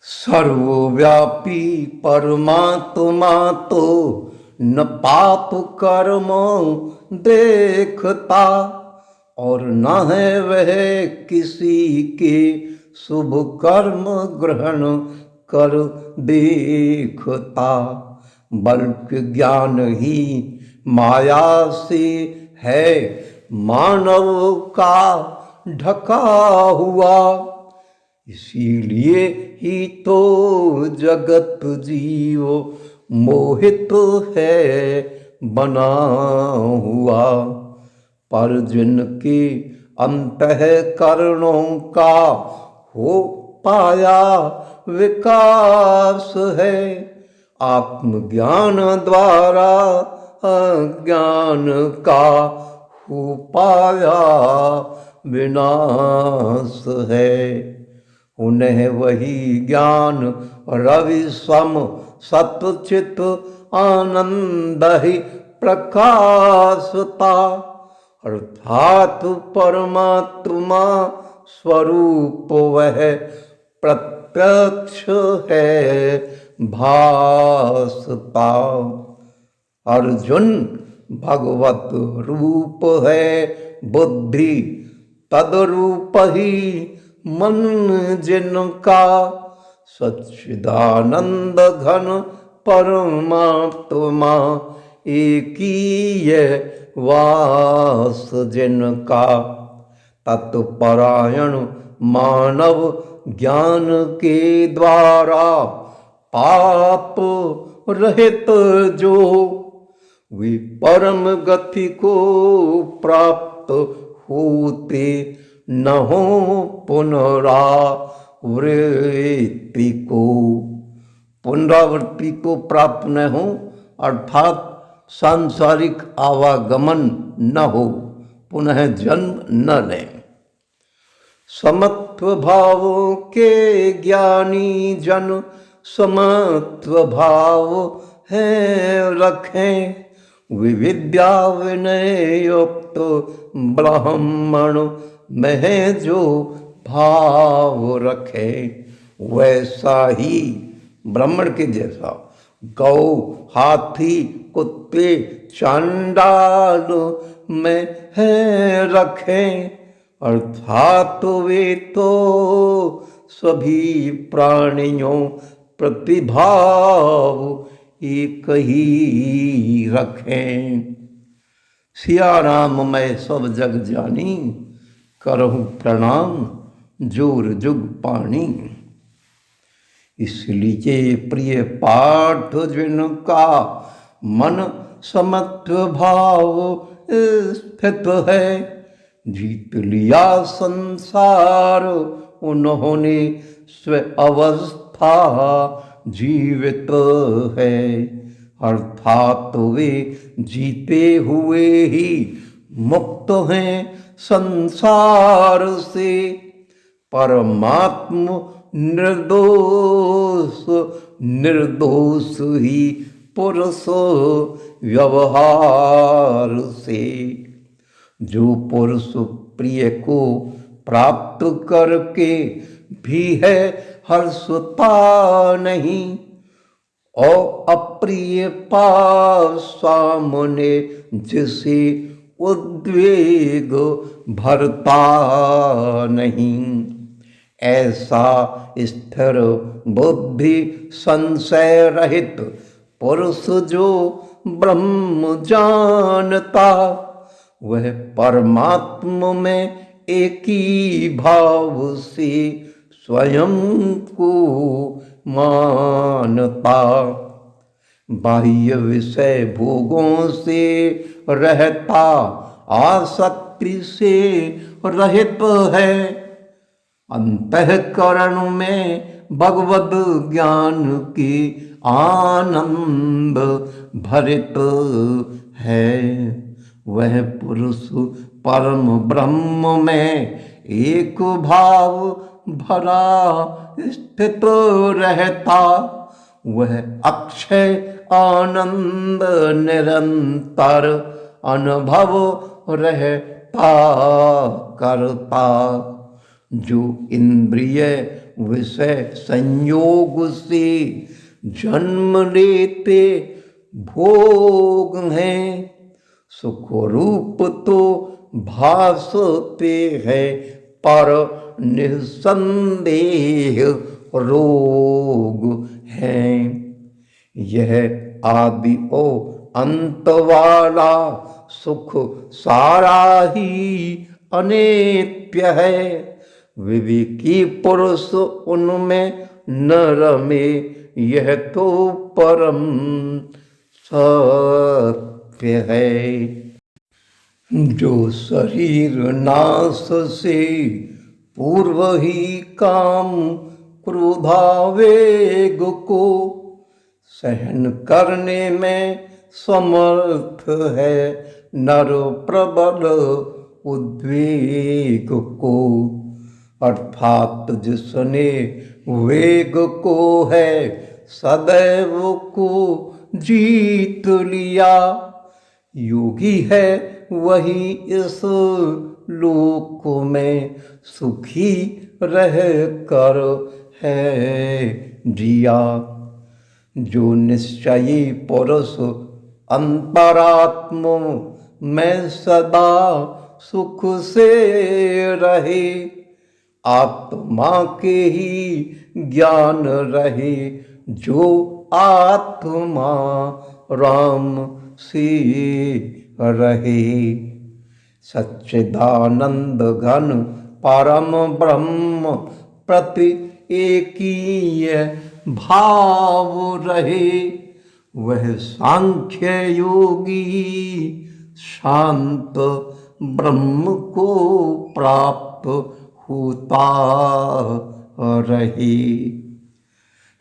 सर्वव्यापी परमात्मा तो न पाप कर्म देखता और न है वह किसी के शुभ कर्म ग्रहण कर देखता, बल्कि ज्ञान ही माया से है मानव का ढका हुआ। इसीलिए ही तो जगत जीव मोहित है बना हुआ, पर जिनके अंतःकरणों का हो पाया विकास है, आत्मज्ञान द्वारा अज्ञान का हो पाया विनाश है। उन्हें वही ज्ञान रवि सम सत्चित आनंद ही प्रकाशता, अर्थात परमात्मा स्वरूप वह प्रत्यक्ष है भासता। अर्जुन भगवत रूप है बुद्धि तदरूप ही मन जिनका, सच्चिदानंद घन परमात्मा एक ही वास जिनका। तत्परायण मानव ज्ञान के द्वारा पाप रहित जो वे परम गति को प्राप्त होते न हो पुनरावृत्ति को, पुनरावृत्ति को प्राप्त न हो अर्थात सांसारिक आवागमन न हो, पुनः जन्म न लें। समत्व भाव के ज्ञानी जन समत्व भाव है रखें, विविद्या विनय युक्त ब्राह्मण में जो भाव रखे, वैसा ही ब्राह्मण के जैसा गौ हाथी कुत्ते चांडाल में है रखें, अर्थात वे तो सभी प्राणियों प्रतिभाव एक ही रखें। सिया राम मैं सब जग जानी, करहूँ प्रणाम जोर जुग पाणी। इसलिए प्रिय पाठ जिनका मन समत्व भाव स्थित है, जीत लिया संसार उन्होंने स्व अवस्था जीवित है, अर्थात वे जीते हुए ही मुक्त हैं संसार से। परमात्म निर्दोष निर्दोष ही पुरुष व्यवहार से, जो पुरुष प्रिय को प्राप्त करके भी है हर्षता नहीं, और अप्रिय पास सामने जिसे उद्वेग भरता नहीं, ऐसा स्थिर बुद्धि संशय रहित पुरुष जो ब्रह्म जानता, वह परमात्मा में एक ही भाव से स्वयं को मानता। बाह्य विषय भोगों से रहता आसक्ति से रहित है, अंतःकरण में भगवद ज्ञान की आनंद भरित है। वह पुरुष परम ब्रह्म में एक भाव भरा स्थित रहता, वह अक्षय आनंद निरंतर अनुभव रहता करता। जो इंद्रिय विषय संयोग से जन्म लेते भोग हैं, सुख रूप तो भासते हैं पर निसंदेह रोग हैं। यह आदि और अंत वाला सुख सारा ही अनित्य है। विवेकी पुरुष उनमें न रमे, यह तो परम सत्य है। जो शरीर नाश से पूर्व ही काम क्रोधावेग को सहन करने में समर्थ है, नर प्रबल उद्वेग को। अर्थात जिसने वेग को है सदैव को जीत लिया, योगी है वही इस लोक में सुखी रह कर है जिया। जो निश्चयी पुरुष अंतरात्म में सदा सुख से रहे, आत्मा के ही ज्ञान रहे, जो आत्मा राम से रहे। सच्चिदानंद घन परम ब्रह्म प्रति एकीय भाव रहे, वह सांख्य योगी शांत ब्रह्म को प्राप्त होता रहे।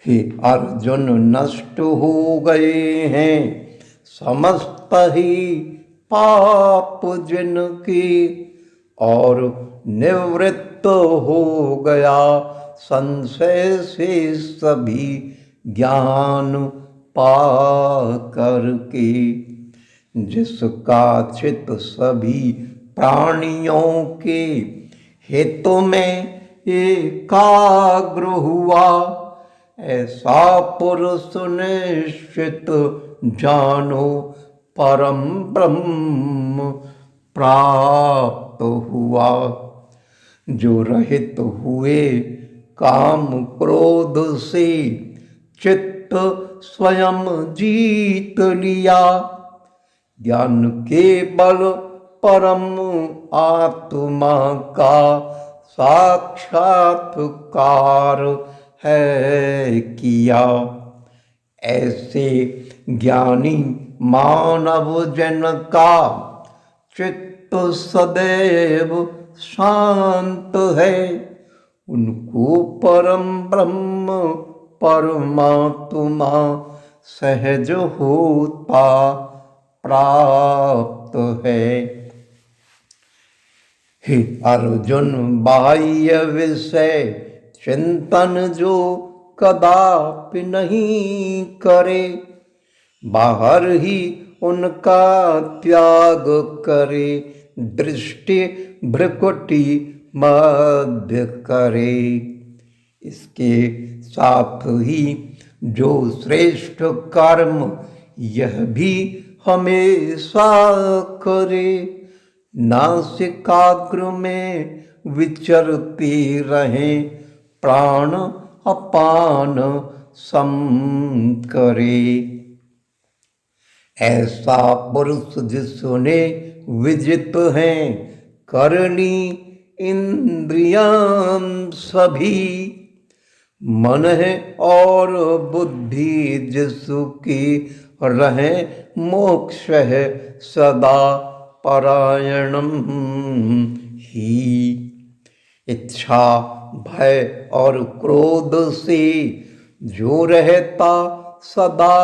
हे अर्जुन, नष्ट हो गए हैं समस्त ही पाप जिनके, और निवृत्त हो गया संशय से सभी ज्ञान पा करके। जिसका चित सभी प्राणियों के हित में एकाग्र हुआ, ऐसा पुरुष निश्चित जानो परम ब्रह्म प्राप्त हुआ। जो रहित हुए काम क्रोध से चित्त स्वयं जीत लिया, ज्ञान के बल परम आत्मा का साक्षात्कार है किया। ऐसे ज्ञानी मानव जन का चित्त सदैव शांत है, उनको परम ब्रह्म परमात्मा सहज होता प्राप्त है। हे अर्जुन, बाह्य विषय चिंतन जो कदापि नहीं करे, बाहर ही उनका त्याग करे, दृष्टि भ्रुकुटी मध्य करे। इसके साथ ही जो श्रेष्ठ कर्म यह भी हमेशा करे, नासिकाग्र में विचरते रहें, प्राण अपान सम करे। ऐसा पुरुष जिसने विजित हैं कर ली इंद्रियां सभी, मन है और बुद्धि जिसकी रहे मोक्ष है सदा परायणम ही। इच्छा भय और क्रोध से जो रहता सदा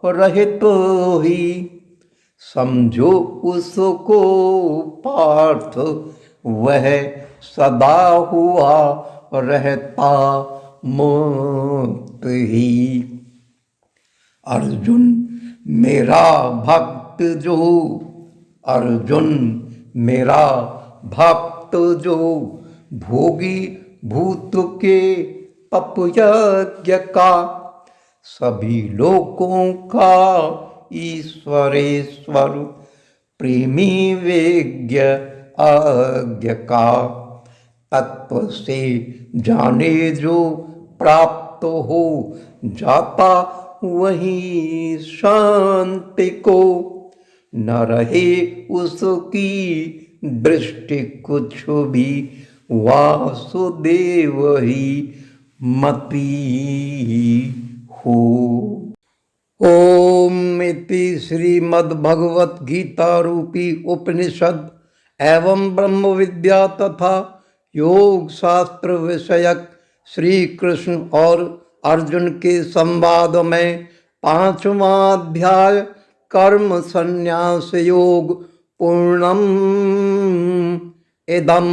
रहित ही, समझो उसको पार्थ वह सदा हुआ रहता मुक्त ही। अर्जुन मेरा भक्त जो, अर्जुन मेरा भक्त जो भोगी भूत के तप यज्ञ का, सभी लोकों का ईश्वरेश्वर, प्रेमी वेज्ञ आज्ञ का। तत्व से जाने जो प्राप्त हो जाता वहीं शांति को, न रहे उसकी दृष्टि कुछ भी, वासुदेव ही मति हो। ओम इति श्रीमद्भगवत गीता रूपी उपनिषद एवं ब्रह्म विद्या तथा योग शास्त्र विषयक श्री कृष्ण और अर्जुन के संवाद में 5वां अध्याय कर्म संन्यास योग पूर्णम इदम।